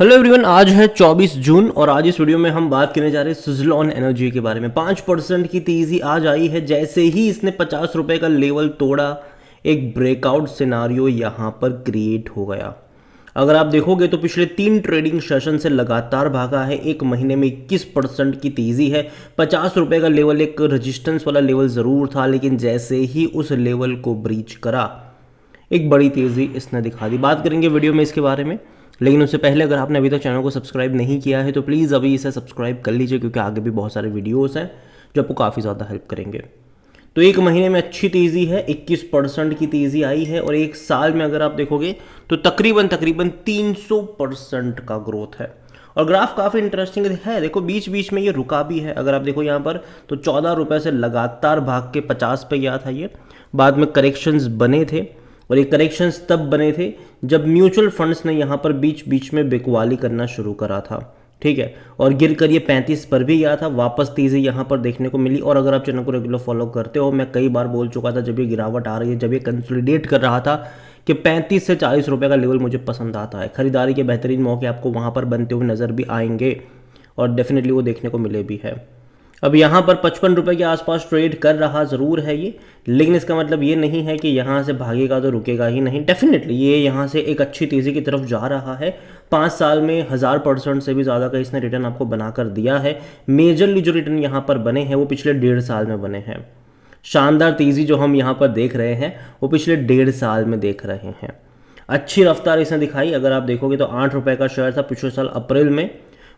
Hello everyone, आज है 24 जून और आज इस वीडियो में हम बात करने जा रहे हैं सुज़लॉन एनर्जी के बारे में। 5% की तेज़ी आज आई है जैसे ही इसने 50 रुपये का लेवल तोड़ा। एक ब्रेकआउट सिनारियो यहाँ पर क्रिएट हो गया। अगर आप देखोगे तो पिछले 3 ट्रेडिंग सेशन से लगातार भागा है। एक महीने में 21% की तेज़ी है। 50 रुपये का लेवल एक रजिस्टेंस वाला लेवल ज़रूर था, लेकिन जैसे ही उस लेवल को ब्रीच करा एक बड़ी तेज़ी इसने दिखा दी। बात करेंगे वीडियो में इसके बारे में, लेकिन उससे पहले अगर आपने अभी तक चैनल को सब्सक्राइब नहीं किया है तो प्लीज़ अभी इसे सब्सक्राइब कर लीजिए, क्योंकि आगे भी बहुत सारे वीडियोस हैं जो आपको काफ़ी ज़्यादा हेल्प करेंगे। तो एक महीने में अच्छी तेज़ी है, 21% की तेज़ी आई है और एक साल में अगर आप देखोगे तो तकरीबन 300% का ग्रोथ है। और ग्राफ काफ़ी इंटरेस्टिंग है। देखो बीच बीच में ये रुका भी है। अगर आप देखो यहाँ पर तो 14 रुपये से लगातार भाग के 50 पे गया था ये। बाद में करेक्शंस बने थे और ये करेक्शंस तब बने थे जब म्यूचुअल फंड्स ने यहाँ पर बीच बीच में बिकवाली करना शुरू करा था, ठीक है। और गिर कर ये 35 पर भी गया था। वापस तेज़ी यहाँ पर देखने को मिली। और अगर आप चैनल को रेगुलर फॉलो करते हो, मैं कई बार बोल चुका था जब ये गिरावट आ रही है, जब ये कंसोलिडेट कर रहा था कि 35 से 40 रुपये का लेवल मुझे पसंद आता है। खरीदारी के बेहतरीन मौके आपको वहाँ पर बनते हुए नज़र भी आएंगे और डेफिनेटली वो देखने को मिले भी है। अब यहाँ पर 55 रुपये के आसपास ट्रेड कर रहा ज़रूर है ये, लेकिन इसका मतलब ये नहीं है कि यहाँ से भागेगा तो रुकेगा ही नहीं। डेफिनेटली ये यहाँ से एक अच्छी तेज़ी की तरफ जा रहा है। 5 साल में 1000% से भी ज़्यादा का इसने रिटर्न आपको बनाकर दिया है। मेजरली जो रिटर्न यहाँ पर बने हैं वो पिछले 1.5 साल में बने हैं। शानदार तेज़ी जो हम यहाँ पर देख रहे हैं वो पिछले 1.5 साल में देख रहे हैं। अच्छी रफ्तार इसने दिखाई। अगर आप देखोगे तो 8 रुपये का शेयर था पिछले साल अप्रैल में।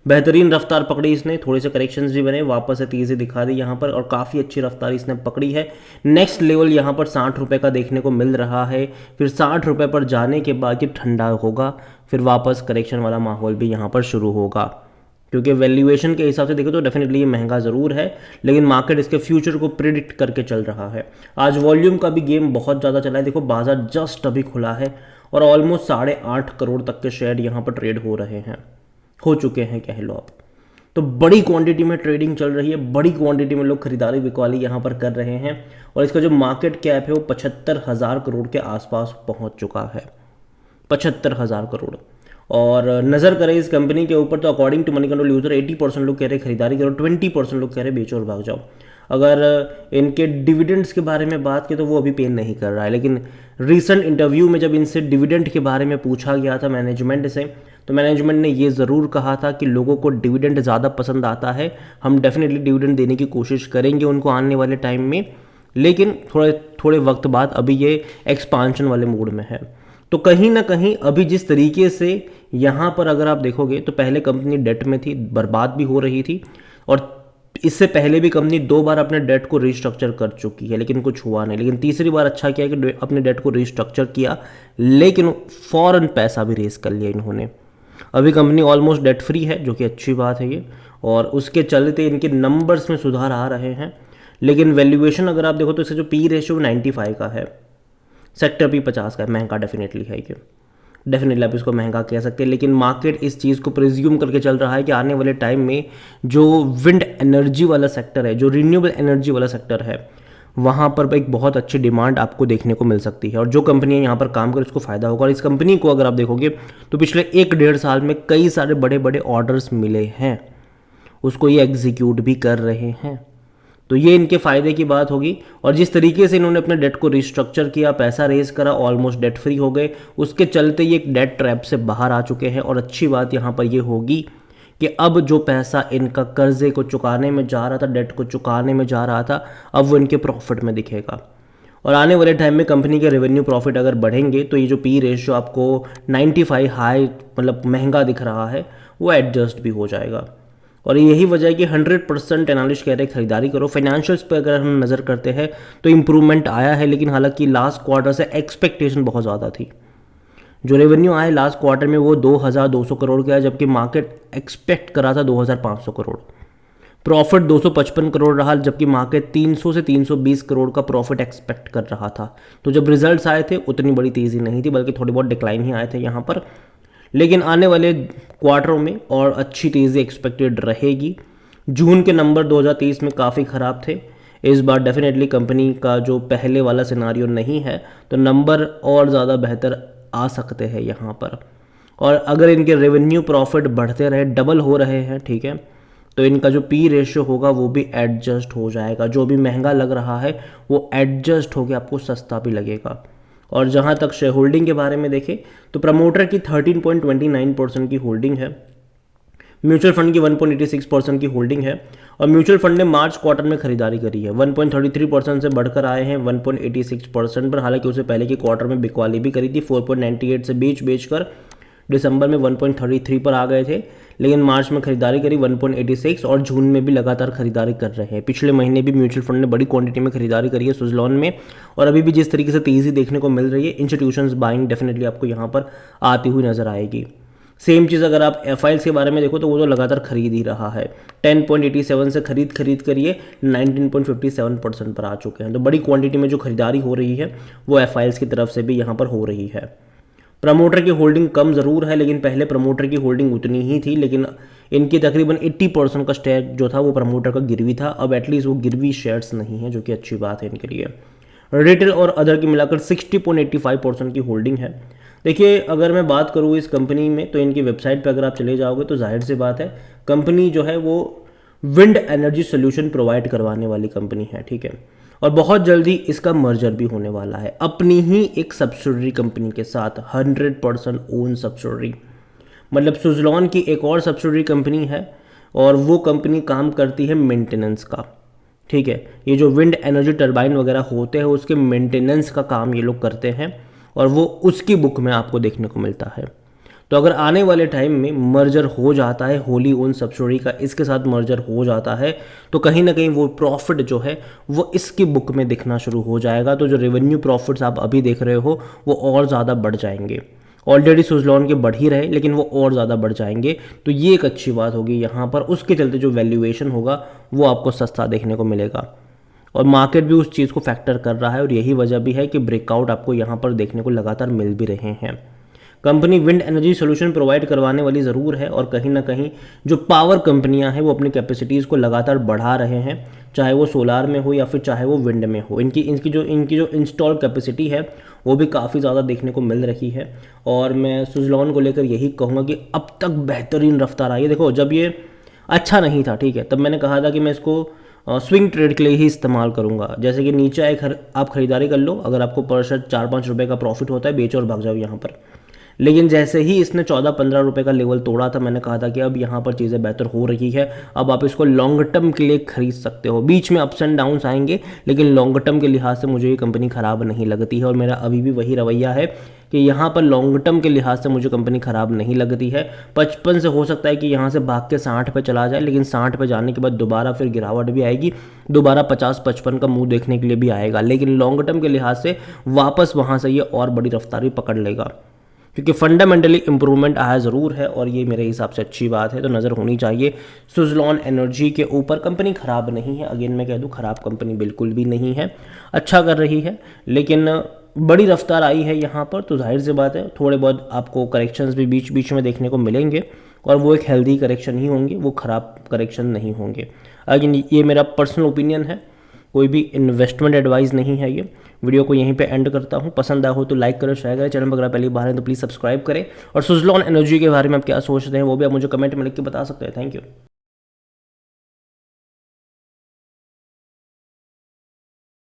बेहतरीन रफ्तार पकड़ी इसने, थोड़े से करेक्शंस भी बने, वापस से तेज़ी दिखा दी यहाँ पर और काफ़ी अच्छी रफ्तार इसने पकड़ी है। नेक्स्ट लेवल यहाँ पर 60 रुपये का देखने को मिल रहा है। फिर 60 रुपये पर जाने के बाद जब ठंडा होगा फिर वापस करेक्शन वाला माहौल भी यहाँ पर शुरू होगा, क्योंकि वैल्यूएशन के हिसाब से देखो तो डेफिनेटली ये महंगा ज़रूर है, लेकिन मार्केट इसके फ्यूचर को प्रिडिक्ट करके चल रहा है। आज वॉल्यूम का भी गेम बहुत ज़्यादा चला है। देखो बाजार जस्ट अभी खुला है और ऑलमोस्ट 8.5 करोड़ तक के शेयर यहाँ पर ट्रेड हो रहे हैं, हो चुके हैं कह लो आप। तो बड़ी क्वांटिटी में ट्रेडिंग चल रही है, बड़ी क्वांटिटी में लोग खरीदारी बिकवाली यहाँ पर कर रहे हैं और इसका जो मार्केट कैप है वो 75,000 करोड़ के आसपास पहुँच चुका है। 75,000 करोड़। और नज़र करें इस कंपनी के ऊपर तो according to Moneycontrol user 80% लोग कह रहे खरीदारी करो, 20% लोग कह रहे बेचो और भाग जाओ। अगर इनके डिविडेंड्स के बारे में बात की तो वो अभी पे नहीं कर रहा है, लेकिन रीसेंट इंटरव्यू में जब इनसे डिविडेंड के बारे में पूछा गया था मैनेजमेंट से, तो मैनेजमेंट ने ये ज़रूर कहा था कि लोगों को डिविडेंड ज़्यादा पसंद आता है, हम डेफिनेटली डिविडेंड देने की कोशिश करेंगे उनको आने वाले टाइम में, लेकिन थोड़े वक्त बाद अभी ये एक्सपांशन वाले मूड में है। तो कहीं ना कहीं अभी जिस तरीके से यहाँ पर अगर आप देखोगे तो पहले कंपनी डेट में थी, बर्बाद भी हो रही थी, और इससे पहले भी कंपनी 2 बार अपने डेट को रिस्ट्रक्चर कर चुकी है लेकिन कुछ हुआ नहीं। लेकिन तीसरी बार अच्छा किया कि अपने डेट को रिस्ट्रक्चर किया, लेकिन फौरन पैसा भी रेस कर लिया इन्होंने। अभी कंपनी ऑलमोस्ट डेट फ्री है, जो कि अच्छी बात है ये, और उसके चलते इनके नंबर्स में सुधार आ रहे हैं। लेकिन वैल्यूएशन अगर आप देखो तो इसका जो पी रेशियो 95 का है, सेक्टर पी 50 का है। महंगा डेफिनेटली है ये, डेफिनेटली आप इसको महंगा कह सकते हैं, लेकिन मार्केट इस चीज़ को प्रिज्यूम करके चल रहा है कि आने वाले टाइम में जो विंड एनर्जी वाला सेक्टर है, जो रिन्यूएबल एनर्जी वाला सेक्टर है, वहाँ पर एक बहुत अच्छी डिमांड आपको देखने को मिल सकती है और जो कंपनियां यहाँ पर काम कर उसको फ़ायदा होगा। और इस कंपनी को अगर आप देखोगे तो पिछले 1-1.5 साल में कई सारे बड़े बड़े ऑर्डर्स मिले हैं, उसको ये एग्जीक्यूट भी कर रहे हैं, तो ये इनके फ़ायदे की बात होगी। और जिस तरीके से इन्होंने अपने डेट को रिस्ट्रक्चर किया, पैसा रेज करा, ऑलमोस्ट डेट फ्री हो गए, उसके चलते ये एक डेट ट्रैप से बाहर आ चुके हैं। और अच्छी बात यहाँ पर ये होगी कि अब जो पैसा इनका कर्जे को चुकाने में जा रहा था, डेट को चुकाने में जा रहा था, अब वो इनके प्रॉफिट में दिखेगा। और आने वाले टाइम में कंपनी के रेवेन्यू प्रॉफिट अगर बढ़ेंगे तो ये जो पी रेशियो आपको 95 हाई मतलब महंगा दिख रहा है वो एडजस्ट भी हो जाएगा। और यही वजह है कि 100% एनालिस्ट कह रहे हैं खरीदारी करो। फाइनेंशियल्स पर अगर हम नज़र करते हैं तो इम्प्रूवमेंट आया है, लेकिन हालांकि लास्ट क्वार्टर से एक्सपेक्टेशन बहुत ज़्यादा थी। जो रेवेन्यू आया लास्ट क्वार्टर में वो 2200 करोड़ का है, जबकि मार्केट एक्सपेक्ट करा था 2500 करोड़। प्रॉफिट 255 करोड़ रहा, जबकि मार्केट 300 से 320 करोड़ का प्रॉफिट एक्सपेक्ट कर रहा था। तो जब रिजल्ट्स आए थे उतनी बड़ी तेज़ी नहीं थी, बल्कि थोड़ी बहुत डिक्लाइन ही आए थे यहाँ पर। लेकिन आने वाले क्वार्टरों में और अच्छी तेज़ी एक्सपेक्टेड रहेगी। जून के नंबर 2023 में काफ़ी ख़राब थे, इस बार डेफिनेटली कंपनी का जो पहले वाला सिनारियो नहीं है, तो नंबर और ज़्यादा बेहतर आ सकते हैं यहाँ पर। और अगर इनके रेवेन्यू प्रॉफिट बढ़ते रहे, डबल हो रहे हैं, ठीक है, तो इनका जो पी रेशियो होगा वो भी एडजस्ट हो जाएगा। जो भी महंगा लग रहा है वो एडजस्ट होकर आपको सस्ता भी लगेगा। और जहाँ तक शेयर होल्डिंग के बारे में देखें तो प्रमोटर की 13.29% की होल्डिंग है, म्यूचुअल फंड की 1.86% की होल्डिंग है, और म्यूचुअल फंड ने मार्च क्वार्टर में खरीदारी करी है 1.33% से बढ़कर आए हैं 1.86% पर। हालांकि उससे पहले के क्वार्टर में बिकवाली भी करी थी, 4.98 से बेचकर दिसंबर में 1.33 पर आ गए थे, लेकिन मार्च में खरीदारी करी 1.86 और जून में भी लगातार खरीदारी कर रहे हैं। पिछले महीने भी म्यूचुअल फंड ने बड़ी क्वांटिटी में खरीदारी करी है सुज़लॉन में, और अभी भी जिस तरीके से तेज़ी देखने को मिल रही है, इंस्टीट्यूशंस बाइंग डेफिनेटली आपको यहाँ पर आती हुई नजर आएगी। सेम चीज़ अगर आप एफआईएल्स के बारे में देखो तो वो तो लगातार खरीद ही रहा है, 10.87 से खरीद करिए 19.57% पर आ चुके हैं। तो बड़ी क्वांटिटी में जो खरीदारी हो रही है वो एफआईएल्स की तरफ से भी यहाँ पर हो रही है। प्रमोटर की होल्डिंग कम ज़रूर है, लेकिन पहले प्रमोटर की होल्डिंग उतनी ही थी, लेकिन इनकी तकरीबन 80% का शेयर जो था वो प्रमोटर का गिरवी था। अब एटलीस्ट वो गिरवी शेयर्स नहीं है, जो कि अच्छी बात है इनके लिए। रिटेल और अदर की मिलाकर 60.85% की होल्डिंग है। देखिए, अगर मैं बात करूँ इस कंपनी में तो इनकी वेबसाइट पर अगर आप चले जाओगे तो जाहिर सी बात है, कंपनी जो है वो विंड एनर्जी सोल्यूशन प्रोवाइड करवाने वाली कंपनी है, ठीक है, और बहुत जल्दी इसका मर्जर भी होने वाला है अपनी ही एक सब्सिडरी कंपनी के साथ, 100% ओन सब्सिडरी। मतलब सुज़लॉन की एक और सब्सिडरी कंपनी है और वो कंपनी काम करती है मेंटेनेंस का, ठीक है। ये जो विंड एनर्जी टरबाइन वगैरह होते हैं उसके मेंटेनेंस का काम ये लोग करते हैं, और वो उसकी बुक में आपको देखने को मिलता है। तो अगर आने वाले टाइम में मर्जर हो जाता है होली ओन सब्सिडरी का, इसके साथ मर्जर हो जाता है, तो कहीं ना कहीं वो प्रॉफिट जो है वो इसकी बुक में दिखना शुरू हो जाएगा। तो जो रेवेन्यू प्रॉफिट्स आप अभी देख रहे हो वो और ज़्यादा बढ़ जाएंगे। ऑलरेडी सुज़लॉन के बढ़ ही रहे, लेकिन वो और ज़्यादा बढ़ जाएंगे। तो ये एक अच्छी बात होगी यहाँ पर। उसके चलते जो वैल्यूएशन होगा वो आपको सस्ता देखने को मिलेगा, और मार्केट भी उस चीज़ को फैक्टर कर रहा है, और यही वजह भी है कि ब्रेकआउट आपको यहाँ पर देखने को लगातार मिल भी रहे हैं। Company wind energy solution provide करवाने वाली ज़रूर है, और कहीं ना कहीं जो पावर कंपनियां हैं वो अपनी कैपेसिटीज़ को लगातार बढ़ा रहे हैं, चाहे वो सोलार में हो या फिर चाहे वो विंड में हो। इनकी जो इंस्टॉल कैपेसिटी है वो भी काफ़ी ज़्यादा देखने को मिल रही है। और मैं सुज़लॉन को लेकर यही कहूँगा कि अब तक बेहतरीन रफ्तार आई है। देखो, जब ये अच्छा नहीं था, ठीक है, तब मैंने कहा था कि मैं इसको स्विंग ट्रेड के लिए ही इस्तेमाल करूंगा। जैसे कि नीचे आए आप खरीदारी कर लो, अगर आपको पर शेयर 4-5 रुपये का प्रॉफिट होता है, बेचो और भाग जाओ यहाँ पर। लेकिन जैसे ही इसने 14-15 रुपये का लेवल तोड़ा था, मैंने कहा था कि अब यहाँ पर चीज़ें बेहतर हो रही है, अब आप इसको लॉन्ग टर्म के लिए खरीद सकते हो। बीच में अप्स एंड डाउन्स आएंगे, लेकिन लॉन्ग टर्म के लिहाज से मुझे ये कंपनी ख़राब नहीं लगती है, और मेरा अभी भी वही रवैया है कि यहाँ पर लॉन्ग टर्म के लिहाज से मुझे कंपनी ख़राब नहीं लगती है। 55 से हो सकता है कि यहाँ से भाग के 60 पे चला जाए, लेकिन 60 पे जाने के बाद दोबारा फिर गिरावट भी आएगी, दोबारा 50-55 का मुंह देखने के लिए भी आएगा, लेकिन लॉन्ग टर्म के लिहाज से वापस वहाँ से ये और बड़ी रफ्तार भी पकड़ लेगा, क्योंकि फंडामेंटली इंप्रूवमेंट आया ज़रूर है, और ये मेरे हिसाब से अच्छी बात है। तो नज़र होनी चाहिए सुज़लॉन एनर्जी के ऊपर। कंपनी ख़राब नहीं है, अगेन मैं कह दूँ, ख़राब कंपनी बिल्कुल भी नहीं है, अच्छा कर रही है, लेकिन बड़ी रफ्तार आई है यहाँ पर, तो जाहिर सी बात है थोड़े बहुत आपको करेक्शंस भी बीच बीच में देखने को मिलेंगे, और वो एक हेल्दी करेक्शन ही होंगे, वो ख़राब करेक्शन नहीं होंगे। अगेन ये मेरा पर्सनल ओपिनियन है, कोई भी इन्वेस्टमेंट एडवाइस नहीं है ये। वीडियो को यहीं पे एंड करता हूँ। पसंद आया हो तो लाइक करें, शेयर करें, चैनल पर अगर पहली बार है तो प्लीज़ सब्सक्राइब करें, और सुज़लॉन एनर्जी के बारे में आप क्या सोचते हैं वो भी आप मुझे कमेंट में लिख के बता सकते हैं। Thank you.